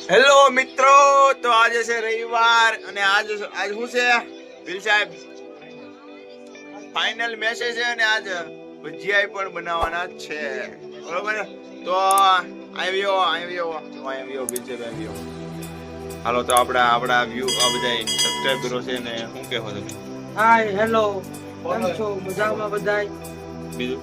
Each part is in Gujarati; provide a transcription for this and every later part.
હેલો મિત્રો, તો આજે છે રવિવાર અને આજ શું છે બિલ સાહેબ ફાઇનલ મેસેજ છે અને આજ ભજીયા પણ બનાવવાના છે, બરોબર. તો આવ્યો બિલ સાહેબ આવ્યો. હાલો તો આપણા વ્યૂ આ બધા સબસ્ક્રાઇબરો છે ને શું કહેવો તમે? હાય હેલો, કેમ છો? મજામાં બધાય? બીજું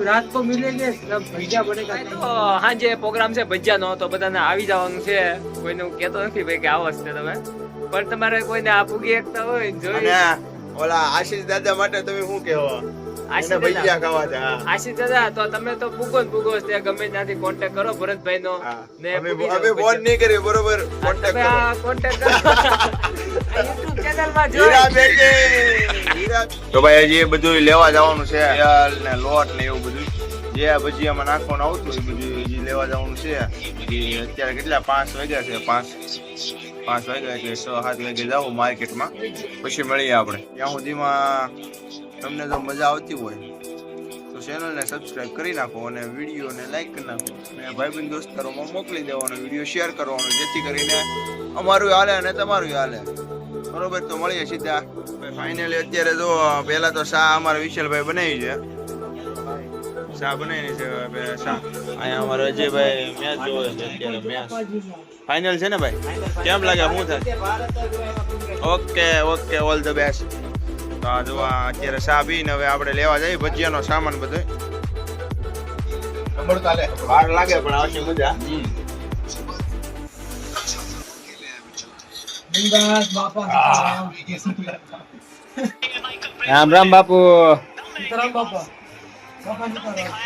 રાત को मिलेंगे सब भजिया बनेगा તો હાંજે પ્રોગ્રામ છે ભજીયાનો, તો બધાને આવી જવાનું છે. કોઈને હું કહેતો નથી ભાઈ કે આવો જ છે તમે, પણ તમારે કોઈને આ પૂગી એકતા હોય જોઈ. અને ઓલા આશીષ દાદા માટે તમે શું કહેવો? આશીષ એને ભજીયા દાદા, ખાવા છે. હા. આશીષ દાદા, તો તમે તો પૂગો જ પૂગો છે, ગમે ત્યાંથી કોન્ટેક્ટ કરો ભરતભાઈ નો હા. ને અમે પૂગી જાઓ ફોન ભજીયા. નહીં કરીએ, બરોબર. કોન્ટેક્ટ તમે કરો. આ કોન્ટેક્ટ કરો YouTube ચેનલમાં હીરા જોઈ. બેટી, હીરા. તો ભાઈ હજી એ બધું લેવા જવાનું છે, તેલ ને લોટ ને એવું બધું જે આ ભજીયામાં નાખવાનું આવતું એ બધું હજી લેવા જવાનું છે. અત્યારે કેટલા 5 વાગ્યા છે, 5 વાગ્યા એટલે 6-7 વાગે જાવું માર્કેટમાં, પછી મળીએ આપણે. ત્યાં સુધીમાં તમને જો મજા આવતી હોય તો ચેનલને સબસ્ક્રાઇબ કરી નાખો અને વિડીયોને લાઈક કરી નાખો અને ભાઈબંધ દોસ્તારોમાં મોકલી દેવાનો, વિડીયો શેર કરવાનો, જેથી કરીને અમારું હાલે અને તમારું હાલે, બરોબર. તો મળીએ સીધા. ફાઇનલી અત્યારે જો પહેલા તો શા અમારા વિશાલભાઈ બનાવી છે, શા બનાવી છે. શા અહીંયા અમારા અજયભાઈ મેચ જોવે છે અત્યારે. મેચ ફાઇનલ છે ને ભાઈ? કેમ લાગે? શું થાય? Okay all the best. તો આ જો અત્યારે શા પીને હવે આપણે લેવા જઈએ ભજીયાનો સામાન બધો. વાર લાગે પણ આવશે મજા. રામ રામ બાપુ. सीताराम बापा बापा सीताराम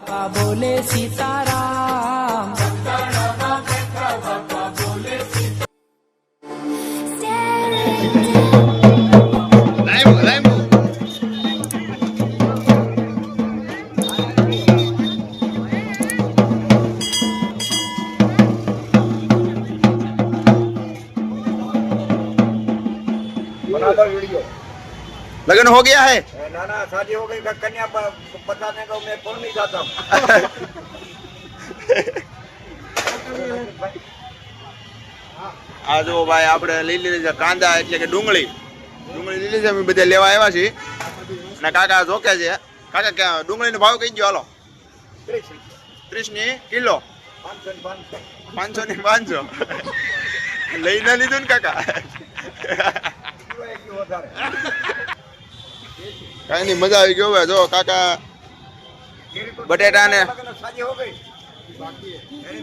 बाबा बोले सीताराम लगन हो गया है? ना ना शादी हो गई, कन्या बताने को मैं फोन नहीं जाता हूँ। આ જો ભાઈ આપણે લઈ લીધી છે કાંદા એટલે કે ડુંગળી લઈ લીધી છે. અમે બધા લેવા આવ્યા છીએ અને કાકા જોકે છે. કાકા ક્યાં ડુંગળીનો ભાવ કઈ ગયો? હાલો. 30 ની કિલો, 500 ની 500 લઈ ના લીધું ને કાકા? કઈ નહીં, મજા આવી ગયો. જો કાકા બટેટા ને शादी हो गई,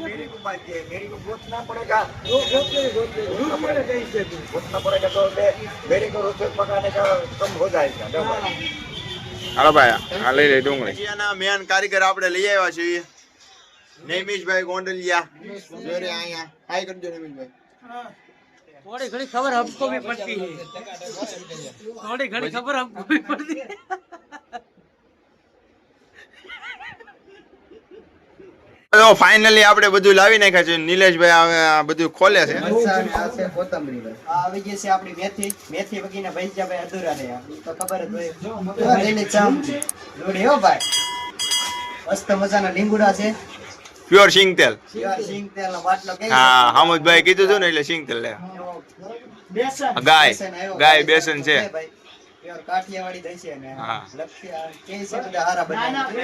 मेरी को बात है, मेरी को गोतना पड़ेगा, गोतना पड़ेगा तो मेरी को रोटी पकाने का कम हो जाएगा। હાલો ભાઈ આ લઈ લે ડુંગળી. એના મેન કારીગર આપણે લઈ આવ્યા છીએ નેમિશભાઈ ગોંડલિયા. જો રે અહીંયા હાઈ કરજો નેમિશભાઈ. थोड़ी घड़ी खबर हमको भी पड़ती है, थोड़ी घड़ी खबर हमको भी पड़ती है। તો ફાઇનલી આપણે બધું લાવી નાખ્યા છે. નિલેશભાઈ હવે આ બધું ખોલે છે. આવી ગઈ છે આપણી મેથી વગીના ભજીયા ભાઈ અધૂરા રહ્યા, તો ખબર જ હોય. લઈને ચામ જોડી હો ભાઈ, મસ્ત મજાના લીંબુડા છે, પ્યોર સિંગ તેલ. સિંગ તેલનો બાટલો કઈ હા, હામુદભાઈ કીધું હતું ને એટલે સિંગ તેલ લે. ગાય બેસન છે. ભાઈ પ્યોર કાઠિયાવાડી દઈ છે ને હા. લક્ષી કે છે બધા હારા બનાવે.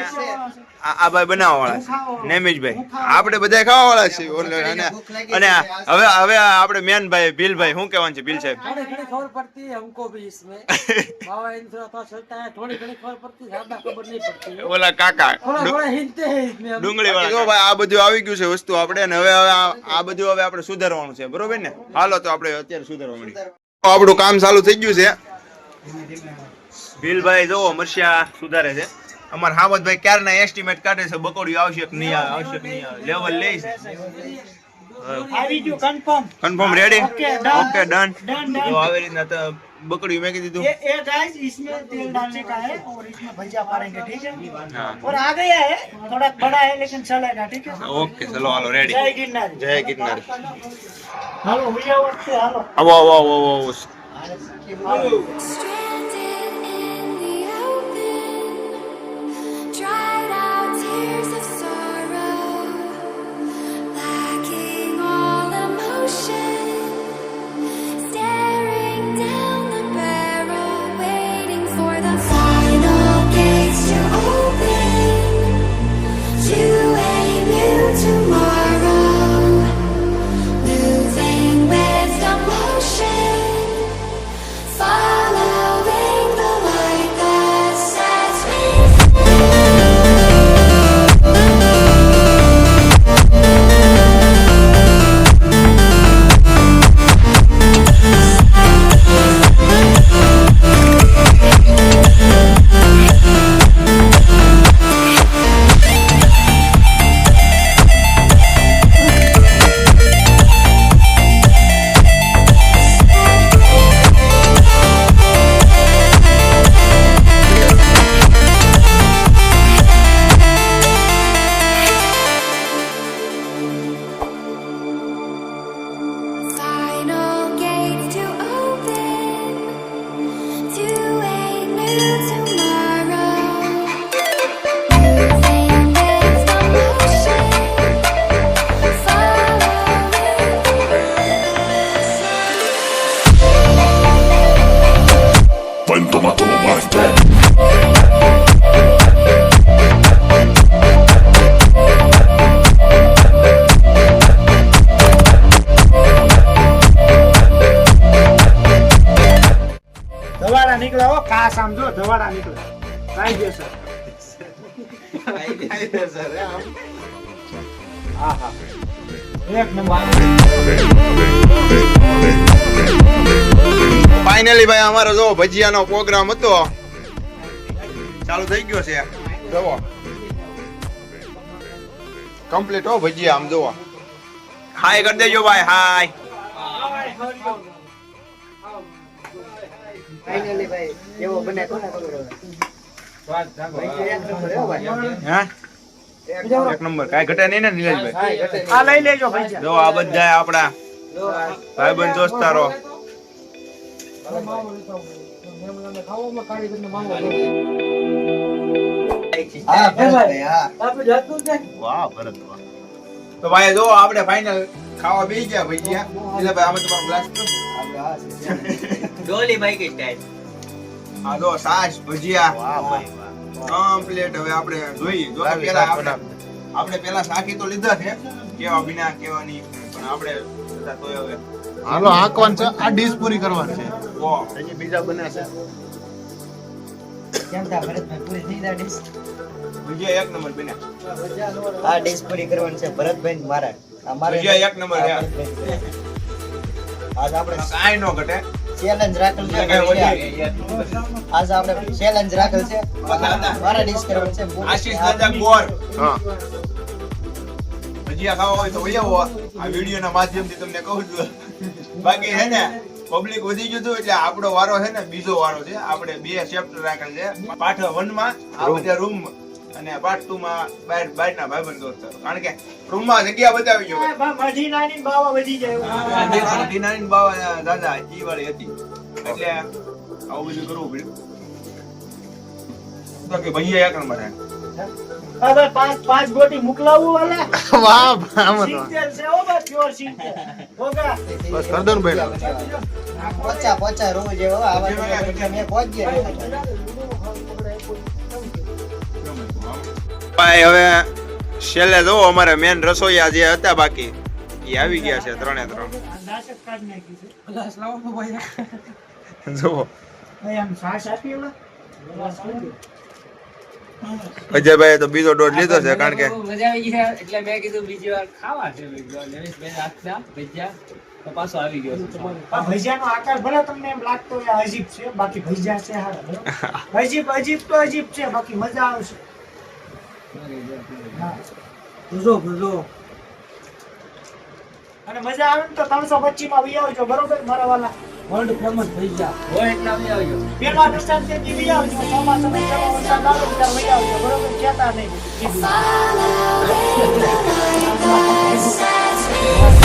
આ ભાઈ બનાવવા વાળા છે નેમિશભાઈ. આપણે બધા ખાવા વાળા છે. અને હવે આપણે મેન ભાઈ ભીલભાઈ શું કહેવાનું છે? ભીલ સાહેબ थोड़ी घड़ी खबर पड़ती है हमको भी इसमें, बाबा इनसे पता चलता है, थोड़ी घड़ी खबर पड़ती है, ज्यादा खबर नहीं पड़ती है, ઓલા કાકા थोड़ा थोड़ा हिलते हैं इसमें हम। ડુંગળી વાળા. જો ભાઈ આ બધું આવી ગયું છે વસ્તુ આપણે, અને હવે આ બધું હવે આપણે સુધારવાનું છે, બરોબર ને? હાલો તો આપણે અત્યારે સુધારવા મળીએ. આપણું કામ ચાલુ થઈ ગયું છે. ભીલભાઈ જો મરચા સુધારે છે. અમાર હામદભાઈ ક્યારના એસ્ટિમેટ કાઢે છે, બકોડિયું આવશે કે નહીં આવે, લેવલ લે છે. Confirm ready? Okay done. તો આવી રીતના बकड़ी में दीदू ये गाइस इसमें तेल डालने का है और इसमें भजिया मारेंगे, ठीक है। हाँ। और आ गया है, थोड़ा बड़ा है लेकिन चलेगा, ठीक है। ओके चलो हालो रेडी। जय गिरनार, जय गिरनार। हालो भैया उठते हालो। अब आओ आओ आओ। Stranded in the open, dried out tears of sorrow, lacking છાસ આમ જો ધવાડા નીકળે કાયદેસર. હા હા એક નંબર. ફાઇનલી ભાઈ અમારો જો ભજીયાનો પ્રોગ્રામ હતો ચાલુ થઈ ગયો છે જોવો કમ્પ્લીટ હો ભજીયા આમ જોવો હાય કરી દેજો ભાઈ હાય ફાઇનલી ભાઈ એવો બને કોને ખબર હવે. ભજીયા એક નંબર હો ભાઈ. હા એક નંબર કાઈ ઘટે નહીં ને નીલેશભાઈ આ લઈ લેજો ભજીયા. જો આ બધા આપડા ભાઈબંધ દોસ્તારો હા ભરતભાઈ, હા. વાહ ભરત વાહ તો ભાઈ જો આપણે ફાઇનલ ખાવા બેસી ગયા ભજીયા એટલે ભાઈ આમાં તમારો ગ્લાસ તો ડોલી બાઈક સ્ટાઈલ. આ જો સાસ ભજીયા વાહ ભાઈ વાહ કમ્પ્લીટ હવે આપણે જોઈએ જો તો પેલા આપણે પેલા શાકી તો લીધા છે કેવા બિના કેવા નહીં પણ આપણે બધા તોય હવે હાલો હાંકવાનું છે આ ડીશ પૂરી કરવાની છે વાહ હજી બીજા બને છે કેમ થા ભરતભાઈ પૂરી થઈ જાય ડીશ? ભજીયા એક નંબર બન્યા આ ડીશ પૂરી કરવાની છે ભરતભાઈ ને મારા. આ મારે ભજીયા એક નંબર છે. આજ આપણે કાઈ નો ઘટે ચેલેન્જ રાખેલ છે. કાઈ વધે આજ આપણે ચેલેન્જ રાખેલ છે. મારા ડીશ કરવાની છે. આશીષ દાદા ગોર હા ભજીયા ખાવા હોય તો વહી આવો આ વિડિયોના માધ્યમથી તમને કહું છું બાકી હે ને પબ્લિક વધી ગયું હતું એટલે આપણો વારો છે ને બીજો વારો છે આપણે 2 ચેપ્ટર રાખેલ છે પાઠ 1 માં આ બધા રૂમ અને પાર્ટ 2 માં બહારના ભાઈબંધ દોસ્તારો કારણ કે રૂમ માં જગ્યા બતાવી જો મઢી નાની બાવા વધી જાય. દીનાની બાવા દાદા ઈ વાળી હતી એટલે આવું બધું કરવું પડ્યું તો કે ભૈયા એક નંબર હે હવે પાંચ ગોટી મોકલાવું વાલા. વાહ આમાં તો સિંગતેલ છે હો બસ પ્યોર સિંગતેલ. હોગા. બસ કરદન ભાઈ પોચા રોજ જેવો આવા તો મેં પહોંચ ગયા. ભાઈ હવે છેલ્લે જો અમારે મેન રસોઈયા જે હતા બાકી એ આવી ગયા છે ત્રણે ત્રણ નાશક કાઢ નાખી છે. ગ્લાસ લાવો તો ભાઈ જો ભાઈ આમ છાશ આપી ઓલા. અજયભાઈ તો બીજો ડોઝ લીધો છે કારણ કે મજા આવી ગઈ છે એટલે મેં કીધું બીજી વાર ખાવા છે. નરેશભાઈ હાથના ભજીયા તો પાછો આવી ગયો છે. આ ભજીયાનો આકાર ભલે તમને એમ લાગતો હોય આ અજીબ છે બાકી ભજીયા છે હારા બરાબર. અજીબ તો અજીબ છે બાકી મજા આવશે. હા. ભૂજો ભૂજો અને મજા આવે ને તો 325 માં વી આવજો બરોબર મારા વાલા. વર્લ્ડ ફેમસ ભજીયા હોય એટલા આવી આવજો. પેલા વરસાદ થી વી આવજો ચોમાસા માં પેલા વરસાદ આવે ત્યારે વી આવજો બરોબર કહેતા નહીં. Follow the light that sets me